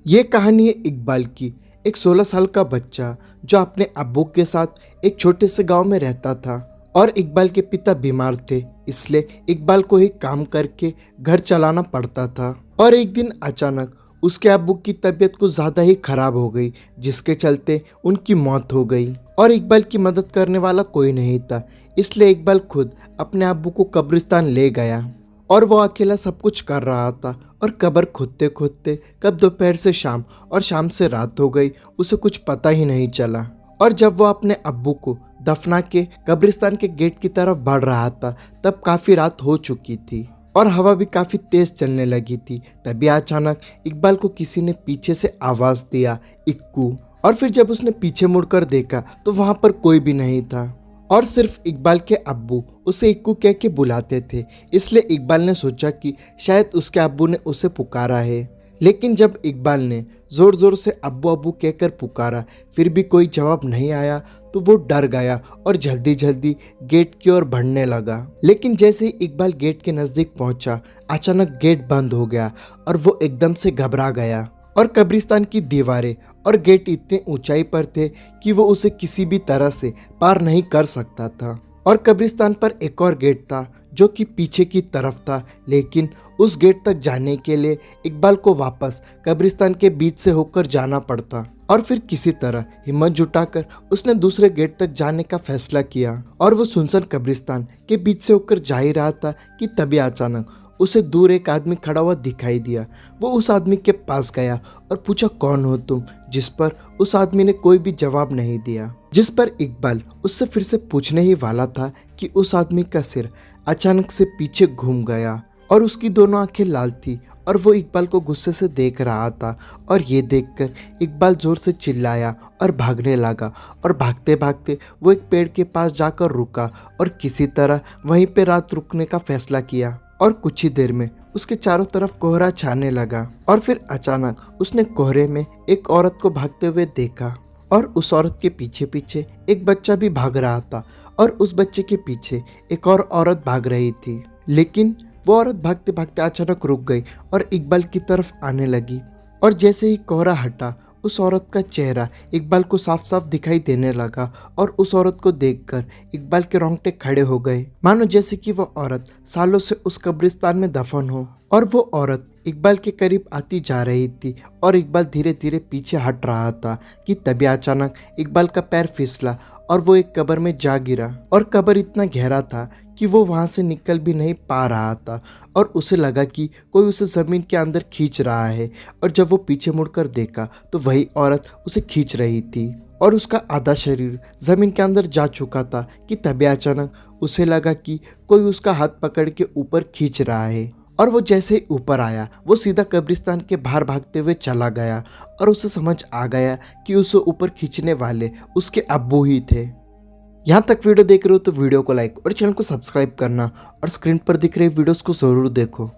ये कहानी है इकबाल की। एक 16 साल का बच्चा जो अपने अब्बू के साथ एक छोटे से गांव में रहता था और इकबाल के पिता बीमार थे, इसलिए इकबाल को ही काम करके घर चलाना पड़ता था। और एक दिन अचानक उसके अब्बू की तबीयत कुछ ज़्यादा ही खराब हो गई, जिसके चलते उनकी मौत हो गई और इकबाल की मदद करने वाला कोई नहीं था। इसलिए इकबाल खुद अपने अब्बू को कब्रिस्तान ले गया और वो अकेला सब कुछ कर रहा था। और कब्र खोदते खोदते कब दोपहर से शाम और शाम से रात हो गई, उसे कुछ पता ही नहीं चला। और जब वो अपने अब्बू को दफना के कब्रिस्तान के गेट की तरफ बढ़ रहा था, तब काफ़ी रात हो चुकी थी और हवा भी काफ़ी तेज चलने लगी थी। तभी अचानक इकबाल को किसी ने पीछे से आवाज़ दिया, इक्कू। और फिर जब उसने पीछे मुड़कर देखा तो वहाँ पर कोई भी नहीं था और सिर्फ इकबाल के अब्बू उसे इक्कू कह के बुलाते थे। इसलिए इकबाल ने सोचा कि शायद उसके अब्बू ने उसे पुकारा है। लेकिन जब इकबाल ने ज़ोर ज़ोर से अब्बू अब्बू कहकर पुकारा, फिर भी कोई जवाब नहीं आया, तो वो डर गया और जल्दी जल्दी गेट की ओर बढ़ने लगा। लेकिन जैसे ही इकबाल गेट के नज़दीक पहुंचा, अचानक गेट बंद हो गया और वो एकदम से घबरा गया। और कब्रिस्तान की दीवारें और गेट इतने ऊंचाई पर थे कि वो उसे किसी भी तरह से पार नहीं कर सकता था। और कब्रिस्तान पर एक और गेट था जो कि पीछे की तरफ था, लेकिन उस गेट तक जाने के लिए इकबाल को वापस कब्रिस्तान के बीच से होकर जाना पड़ता। और फिर किसी तरह हिम्मत जुटाकर उसने दूसरे गेट तक जाने का फैसला किया और वो सुनसान कब्रिस्तान के बीच से होकर जा ही रहा था कि तभी अचानक उसे दूर एक आदमी खड़ा हुआ दिखाई दिया। वो उस आदमी के पास गया और पूछा, कौन हो तुम? जिस पर उस आदमी ने कोई भी जवाब नहीं दिया। जिस पर इकबाल उससे फिर से पूछने ही वाला था कि उस आदमी का सिर अचानक से पीछे घूम गया और उसकी दोनों आंखें लाल थी और वो इकबाल को गुस्से से देख रहा था। और ये देखकर इकबाल जोर से चिल्लाया और भागने लगा। और भागते भागते वो एक पेड़ के पास जाकर रुका और किसी तरह वहीं पे रात रुकने का फैसला किया। और कुछ ही देर में उसके चारों तरफ कोहरा छाने लगा और फिर अचानक उसने कोहरे में एक औरत को भागते हुए देखा और उस औरत के पीछे पीछे एक बच्चा भी भाग रहा था और उस बच्चे के पीछे एक और औरत भाग रही थी। लेकिन वो औरत भागते भागते अचानक रुक गई और इकबाल की तरफ आने लगी। और जैसे ही कोहरा हटा, उस औरत का चेहरा इकबाल को साफ साफ दिखाई देने लगा और उस औरत को देखकर इकबाल के रोंगटे खड़े हो गए, मानो जैसे कि वो औरत सालों से उस कब्रिस्तान में दफन हो। और वो औरत इकबाल के करीब आती जा रही थी और इकबाल धीरे धीरे पीछे हट रहा था कि तभी अचानक इकबाल का पैर फिसला और वो एक कब्र में जा गिरा। और कब्र इतना गहरा था कि वो वहाँ से निकल भी नहीं पा रहा था और उसे लगा कि कोई उसे ज़मीन के अंदर खींच रहा है। और जब वो पीछे मुड़कर देखा तो वही औरत उसे खींच रही थी और उसका आधा शरीर ज़मीन के अंदर जा चुका था कि तभी अचानक उसे लगा कि कोई उसका हाथ पकड़ के ऊपर खींच रहा है। और वो जैसे ही ऊपर आया, वो सीधा कब्रिस्तान के बाहर भागते हुए चला गया और उसे समझ आ गया कि उसे ऊपर खींचने वाले उसके अब्बू ही थे। यहाँ तक वीडियो देख रहे हो तो वीडियो को लाइक और चैनल को सब्सक्राइब करना और स्क्रीन पर दिख रहे वीडियोस को ज़रूर देखो।